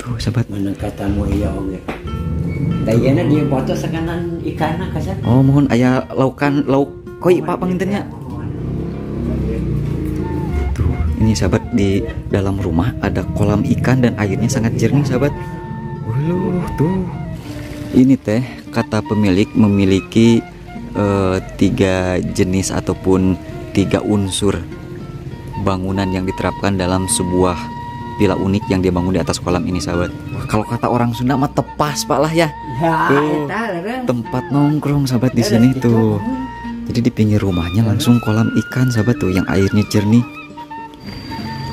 Tuh sahabat. Mana katamu iya oge. Dayana dia foto sekanan ikan kasan. Oh mohon aya lauk koi pak pangintennya. Tuh ini sahabat, di dalam rumah ada kolam ikan dan airnya sangat jernih sahabat. Tuh ini teh kata pemilik memiliki 3 jenis ataupun 3 unsur bangunan yang diterapkan dalam sebuah villa unik yang dia bangun di atas kolam ini sahabat. Wah, kalau kata orang Sunda mah tepas pak lah ya. Tuh, tempat nongkrong sahabat di sini tuh. Jadi di pinggir rumahnya langsung kolam ikan sahabat tuh yang airnya jernih.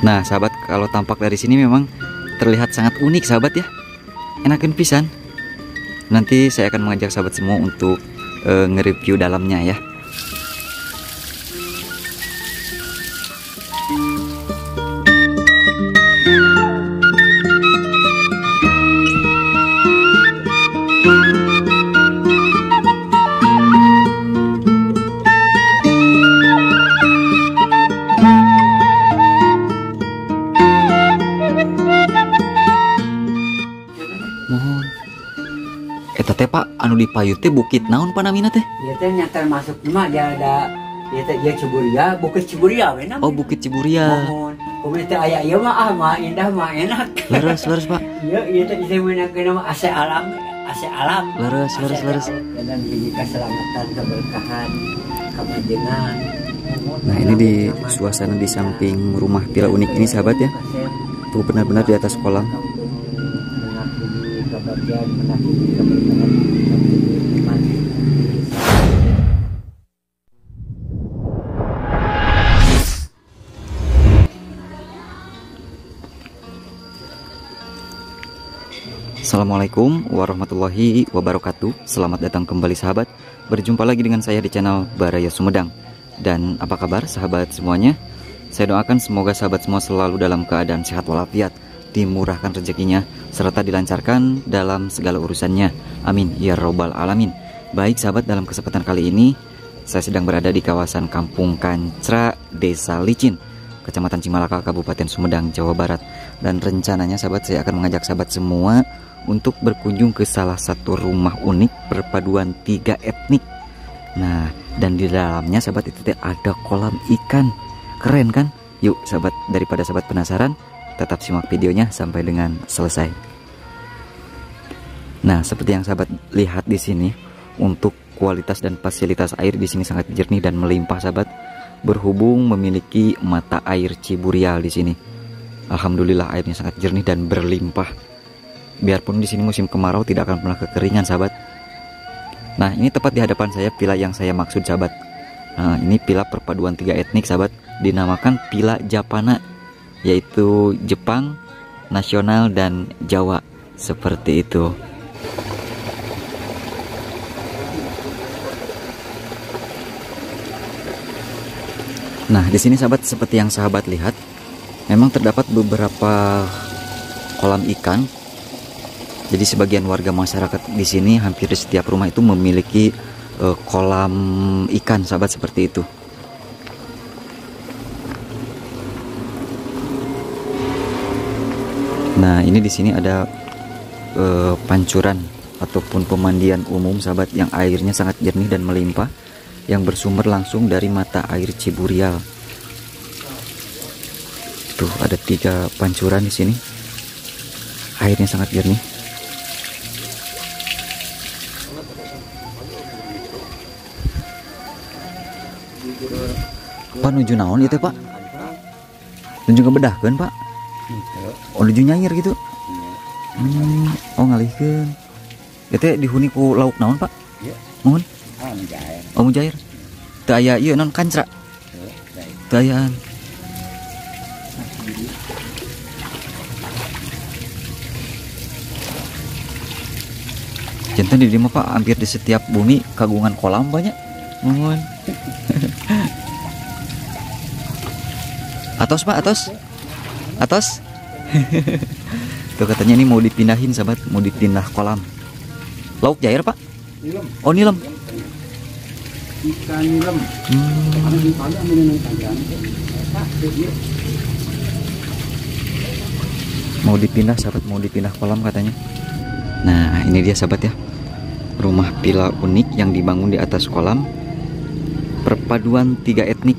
Nah sahabat, kalau tampak dari sini memang terlihat sangat unik sahabat ya. Enakan pisan. Nanti saya akan mengajak sahabat semua untuk nge-review dalamnya ya. Mohon. Eta teh Pak, anu di payu teh bukit naon panamina teh? Ieu teh nya termasuk mah dia ada ieu teh ieu Ciburia, Bukit Ciburia we namanya. Oh, Bukit Ciburia. Mohon. Kumaha teh aya ieu mah mah indah mah enak. Leres Pak. Ieu teh bisa meunangkeun nama AC alam, AC alam. Leres. Dan ini keselamatan, keberkahan, kemajengan. Nah, ini di suasana di samping rumah villa unik ini sahabat ya. Tuh benar-benar di atas kolam. Assalamualaikum warahmatullahi wabarakatuh. Selamat datang kembali sahabat. Berjumpa lagi dengan saya di channel Baraya Sumedang. Dan apa kabar sahabat semuanya? Saya doakan semoga sahabat semua selalu dalam keadaan sehat walafiat, dimurahkan rezekinya, serta dilancarkan dalam segala urusannya. Amin ya robbal alamin. Baik sahabat, dalam kesempatan kali ini saya sedang berada di kawasan Kampung Kancra, Desa Licin, Kecamatan Cimalaka, Kabupaten Sumedang, Jawa Barat. Dan rencananya sahabat, saya akan mengajak sahabat semua untuk berkunjung ke salah satu rumah unik perpaduan 3 etnik. Nah, dan di dalamnya sahabat itu ada kolam ikan. Keren kan? Yuk sahabat, daripada sahabat penasaran, tetap simak videonya sampai dengan selesai. Nah, seperti yang sahabat lihat di sini, untuk kualitas dan fasilitas air di sini sangat jernih dan melimpah sahabat. Berhubung memiliki mata air Ciburial di sini. Alhamdulillah airnya sangat jernih dan berlimpah. Biarpun di sini musim kemarau tidak akan pernah kekeringan sahabat. Nah, ini tepat di hadapan saya villa yang saya maksud sahabat. Nah, ini villa perpaduan 3 etnik sahabat, dinamakan Villa Japana, yaitu Jepang, Nasional, dan Jawa. Seperti itu. Nah, di sini sahabat, seperti yang sahabat lihat, memang terdapat beberapa kolam ikan. Jadi sebagian warga masyarakat di sini hampir di setiap rumah itu memiliki kolam ikan sahabat, seperti itu. Nah, ini di sini ada pancuran ataupun pemandian umum sahabat yang airnya sangat jernih dan melimpah, yang bersumber langsung dari mata air Ciburial. Tuh ada 3 pancuran di sini. Airnya sangat jernih. Pak nuju naon itu Pak? Nuju kebedah kan Pak? Oh nuju nyair gitu. Oh ngalihkeun. Itu dihuni ku lauk naon Pak? Mohon. Oh mujair. Teu aya ieu non kancra. Teu ayaan. Jantan di dieu mah Pak, hampir di setiap bumi kagungan kolam banyak. Mohon. Atos Pak, atos. Tuh katanya ini mau dipindahin sahabat, mau dipindah kolam. Lauk jair Pak? Nilem. Oh nilem. Ikan nilem. Mau dipindah sahabat, mau dipindah kolam katanya. Nah ini dia sahabat ya, rumah villa unik yang dibangun di atas kolam, perpaduan 3 etnik.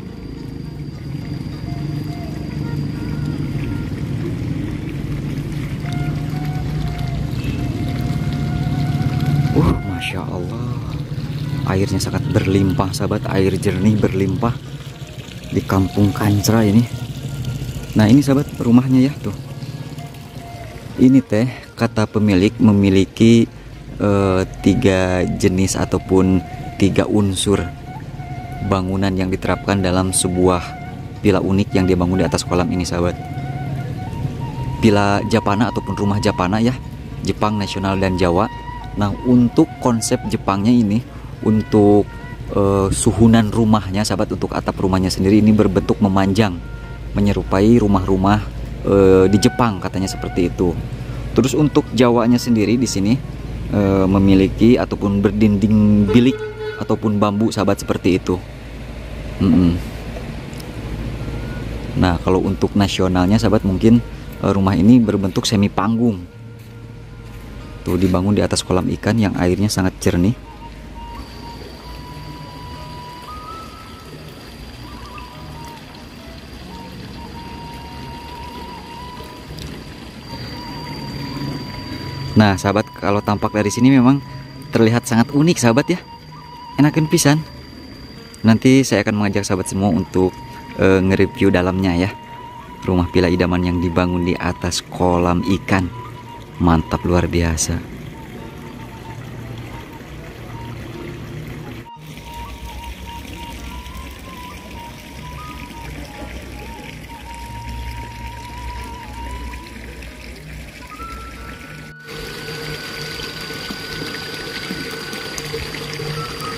Masya Allah, airnya sangat berlimpah sahabat, air jernih berlimpah di kampung Kancra ini. Nah ini sahabat rumahnya ya tuh. Ini teh kata pemilik memiliki 3 jenis ataupun 3 unsur bangunan yang diterapkan dalam sebuah villa unik yang dibangun di atas kolam ini sahabat. Villa Japana ataupun rumah Japana ya, Jepang nasional dan Jawa. Nah untuk konsep Jepangnya ini, untuk suhunan rumahnya sahabat, untuk atap rumahnya sendiri ini berbentuk memanjang, menyerupai rumah-rumah di Jepang katanya seperti itu. Terus untuk Jawanya sendiri di sini memiliki ataupun berdinding bilik ataupun bambu sahabat seperti itu. Nah kalau untuk nasionalnya sahabat, mungkin rumah ini berbentuk semi panggung. Tuh dibangun di atas kolam ikan yang airnya sangat jernih. Nah sahabat, kalau tampak dari sini memang terlihat sangat unik sahabat ya, enakan pisan. Nanti saya akan mengajak sahabat semua untuk nge-review dalamnya ya. Rumah villa idaman yang dibangun di atas kolam ikan, mantap luar biasa.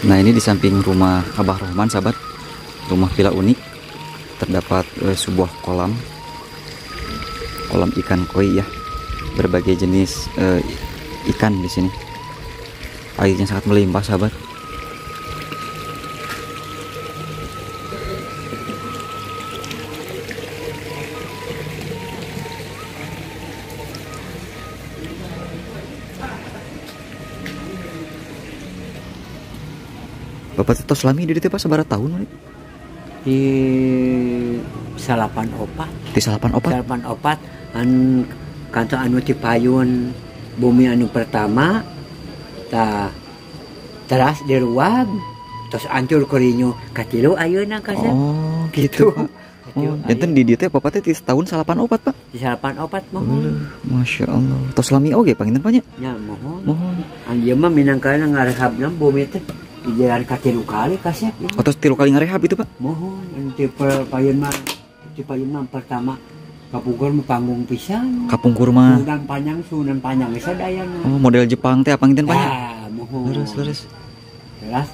Nah ini di samping rumah Abah Rohman sahabat, rumah villa unik, terdapat sebuah kolam ikan koi ya, berbagai jenis ikan di sini. Airnya sangat melimpah sahabat. Bapak tos lami di dieu pas sabaraha tahun? Di salapan opat. Di salapan opat an kantor anu ti payun bumi anu pertama ta teras diruag terus ancur kurinyo katilu ayeuna kasep. Oh gitu Pak. Oh, enten di dieu teh Bapak teh di tahun salapan opat Pak. Di salapan opat mohon. Masya Allah. Tos lami oge panginten Pak nya? Ya mohon. An ieu mah minangkana ngarehabna bumi teh di jalan katilu kali kasep. Oh, terus 3 kali ngarehab itu Pak? Mohon anu payun mah pertama kapungkur mah panggung pisan. Kapungkur mah Sunan panjang sadayana. Oh, model Jepang teh apa ngiten Pak nya? Mohon. Terus. Terus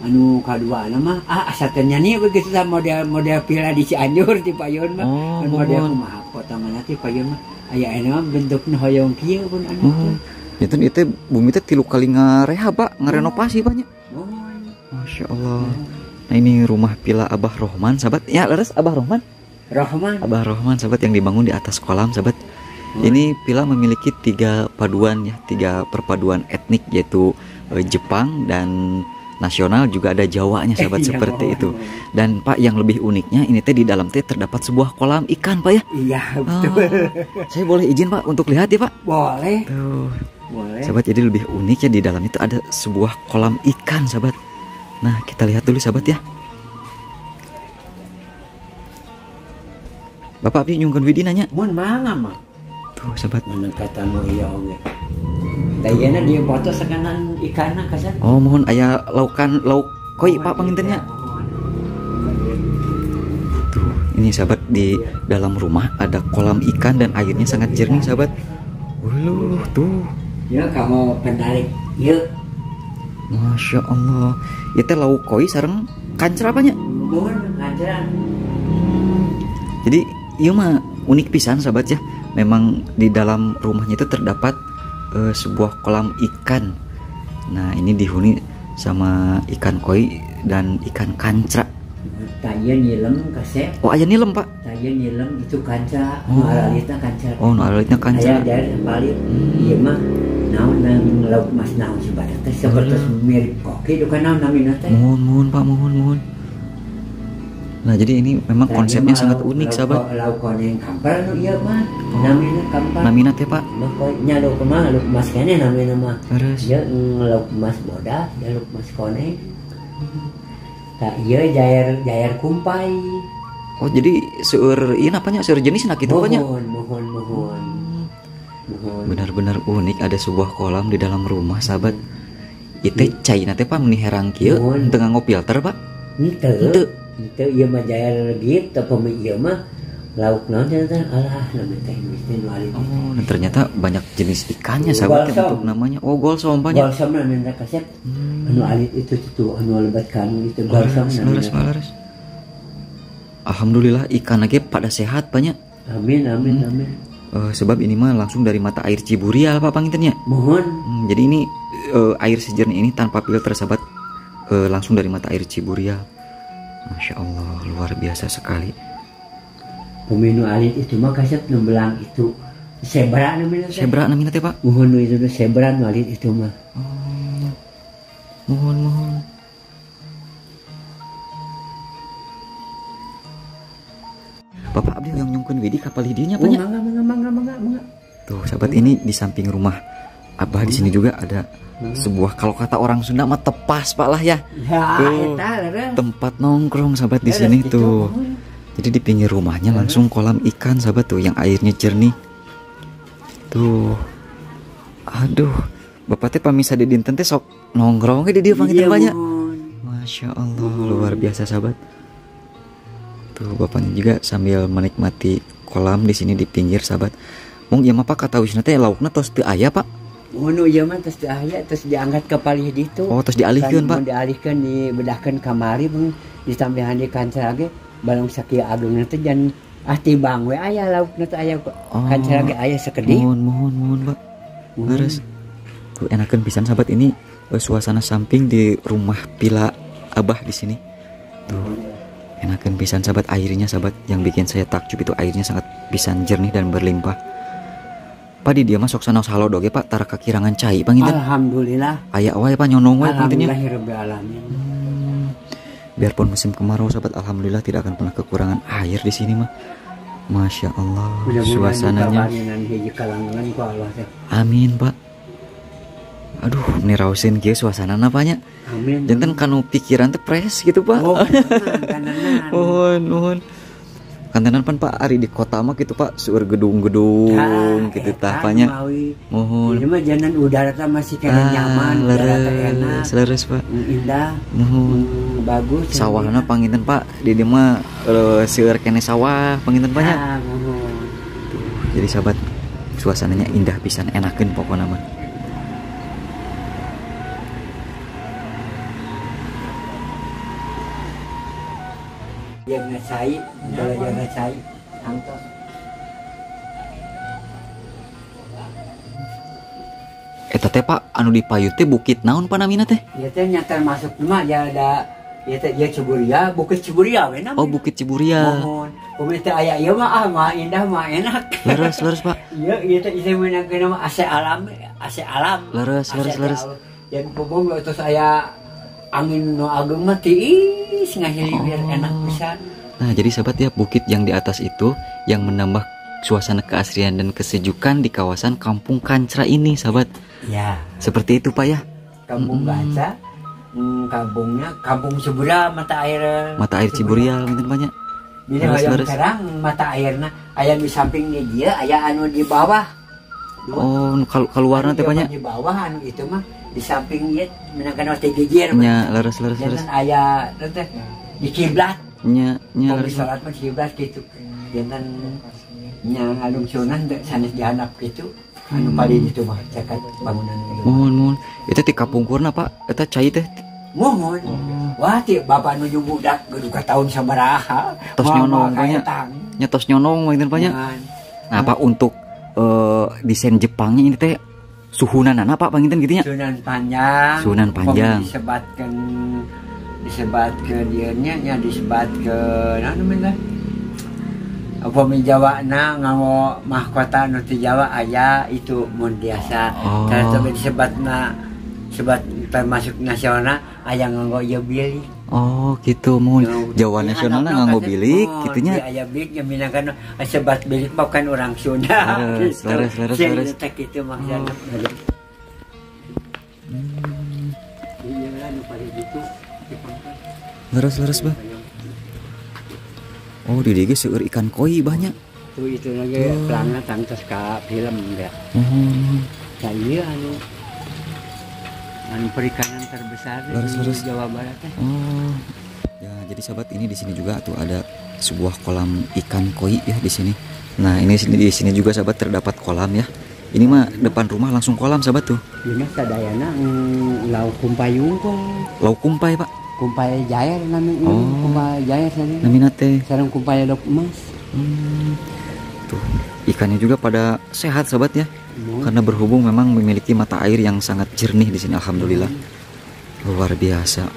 anu kadua mah asatennya nih begitu sama model villa di Cianjur ti payun mah. Model kumaha potonganna ti payun mah aya mah bentukna hoyong kieu pun anu. Itu bumi teh 3 kali ngarehab Pak, ngarenovasi Pak nya. Masya Allah. Nah ini rumah villa Abah Rohman sahabat. Ya leres Abah Rohman. Abah Rohman sahabat yang dibangun di atas kolam sahabat. Ini villa memiliki 3 paduan ya, 3 perpaduan etnik, yaitu Jepang dan nasional, juga ada Jawanya sahabat seperti itu. Dan Pak yang lebih uniknya ini teh di dalam teh terdapat sebuah kolam ikan Pak ya. Iya betul. Saya boleh izin Pak untuk lihat ya Pak? Boleh. Tuh. Boleh. Sahabat, jadi lebih unik ya, di dalam itu ada sebuah kolam ikan sahabat. Nah kita lihat dulu sahabat ya. Bapak abi nyungkeun widi nanya. Mun mangga mah. Tuh sahabat. Mun katamu ieu oge. Dayana dia foto sakanan ikanna kasep. Oh mohon aya lauk koi Pak pangintennya. Tuh ini sahabat, di dalam rumah ada kolam ikan dan airnya sangat jernih sahabat. Tuh. Ya kamu penarik. Yuk. Masya Allah. Itu lauk koi sareng kancer apanya? Mohon kancer. Jadi iya mah unik pisan sahabat ya. Memang di dalam rumahnya itu terdapat sebuah kolam ikan. Nah ini dihuni sama ikan koi dan ikan kancra. tanya nyilem kasep. Oh aya nilem Pak. Tanya nyilem itu kanca, nu aralitna kanca. Oh nu aralitna kanca. Aya dari paling ieu mah naon nang lauk mas naon sebadak teh sapertos mirip koki duka naon namina teh. Mohon Pak, mohon. Nah jadi ini memang konsepnya sangat unik sahabat. Lauk koneng kampar nu ieu mah namina kampar. Namina teh Pak. Nya lauk mah lauk mas kene namina mah. Terus Ieu lauk mas bodas, lauk mas koneng. Tak iya jair kumpai. Oh jadi seueur ieu napanya seueur jenisna kitu banyak. Mohon. Benar-benar unik ada sebuah kolam di dalam rumah sahabat. Itu caina teh Pak meuni herang kieu teu nganggo filter Pak. Henteu ieu mah jair legit tapi ieu mah lauk naon teh alah namanya teh nu alit. Oh dan ternyata banyak jenis ikannya sahabat untuk namanya. Oh golsom banyak. Golsom namanya kasep. Anu alit itu anu lebat kanu itu golsom namanya. Laras. Alhamdulillah ikan lagi pada sehat banyak. Amin. Sebab ini mah langsung dari mata air Ciburial Pak pangintennya. Mohon. Jadi ini air sejernih ini tanpa filter sahabat, langsung dari mata air Ciburial. Masya Allah luar biasa sekali. Pemenu alit itu mah kasep nu belang itu sebra namanya teh Pak. Mohon itu sebra nu alit itu mah. Mohon. Bapak abdi yang nyungkeun widi kapal hidinya Pak. Mangga. Tuh sahabat ini di samping rumah Abah di sini juga ada sebuah kalau kata orang Sunda mah tepas Pak lah ya. Tuh, tempat nongkrong sahabat di sini tuh. Jadi di pinggir rumahnya langsung kolam ikan sahabat tuh yang airnya jernih. Tuh. Aduh, Bapak teh pamisa di dinten teh sok nongkrong di dia panginten banyak. Masya Allah luar biasa sahabat. Tuh bapaknya juga sambil menikmati kolam di sini di pinggir sahabat. Mung ieu mah Pak kata wisna teh laukna tos teu aya Pak. Ngono ieu mah tos teu aya tos diangkat ke palih ditu. Oh tos dialihkeun Pak. Dialihkeun dibedahkeun kamari bang ditambahan di kanca lagi balong sakieu agengna teh jan tibang we aya laukna teh aya kanca lagi aya sakedi. Mohon Pak. Laras. Tuh enakeun pisan sahabat ini suasana samping di rumah Pila Abah di sini. Tuh. Enakeun pisan sahabat airnya sahabat, yang bikin saya takjub itu airnya sangat pisan jernih dan berlimpah. Pak di dia masuk sana halodo ge Pak tara kakirangan cai panginten. Alhamdulillah. Aya wae Pak nyonong wae pangintennya. Alhamdulillahirabbil alamin. Biarpun musim kemarau sahabat alhamdulillah tidak akan pernah kekurangan air di sini mah. Masya Allah suasananya. Amin Pak. Aduh nirausin kieu suasana napanya. Amin. Janten kanu pikiran teh pres gitu Pak. Oh, Nuhun. Kantenan pan Pak ari di kota mah gitu Pak, seueur gedung-gedung gitu tahapanya. Mohon. Ini mah jalan udara teh masih kena nyaman, udara teh enak. Leres Pak. Indah. Mohon. Bagus. Sawahna panginten Pak, di dieu mah seueur kene sawah panginten banyak. Jadi sahabat suasananya indah pisan enakeun pokona mah. Yang ngecai, kalau yang ngecai, angkot. Eta teh Pak, anu di payu teh bukit naon panamina teh? Ya teh nyata masuk mah ya ada, ya teh dia Ciburia, Bukit Ciburia we namanya. Oh Bukit Ciburia. Mohon, pemerintah aya ieu mah mah indah mah enak. Leres Pak. Iya teh ieu meunangkeun mah AC alam. Leres. Yang pokok terus aya angin no ageng mah tiis ngahili biar enak pisan. Nah, jadi sahabat ya, bukit yang di atas itu yang menambah suasana keasrian dan kesejukan di kawasan Kampung Kancra ini, sahabat. Ya. Seperti itu, Pak ya. Kampung Kancra, kampungnya Kampung Ciburia mata air Ciburial gitu banyak. Jadi hoyong sekarang mata airna aya di sampingnya dia, aya anu di bawah. Oh, keluarna teh banyak. Di bawah anu itu mah di samping ieu menangkan teh gejer. Nya, leres. Dan aya teh di kiblat. Nya leres. Salat mah kiblat gitu. Dan nya ngalungsunan sanes dihandap gitu. Anu paling itu mah cakat bangunan itu. Mohon. Itu ti kapungkurna, Pak. Eta cai teh. Mohon. Wah, ti bapak nuju budak geduka tahun sabaraha. Tos nyonong banyak. Nya tos nyonong banyak banyak. Nah, Pak untuk desain Jepangnya ini teh suhunan apa Pak nginten gitu nya? Suhunan panjang. Disebatkan disebat ke dianya disebat ke namanya apa mi Jawa na nganggo mahkota nu ti Jawa aya itu mun biasa tapi disebat na sebat termasuk nasional aya nganggo ieu bilik. Oh gitu mun Jawa nasionalna nganggo bilik gitunya. Aya bilik yang minangkan sebat bilik bukan orang Sunda. Leres. Tak kitu maksudna. Iya lah nu pada gitu. Leres Bah. Oh di dieu seueur ikan koi banyak. Tuh itu lagi pelangna tangtos ka film enggak. Ya iya anu perikanan terbesar di Jawa Barat. Ya jadi sahabat ini di sini juga tuh ada sebuah kolam ikan koi ya di sini. Nah ini di sini juga sahabat terdapat kolam ya. Ini mah depan rumah langsung kolam sahabat tuh. Ini mah sadayana lauk kumpayung kok. Lauk kumpai Pak. Kumpai jair namanya. Kumpai jair sana. Namina teh. Sareng kumpai lauk emas. Tuh ikannya juga pada sehat sahabat ya. Karena berhubung memang memiliki mata air yang sangat jernih di sini alhamdulillah. Luar biasa.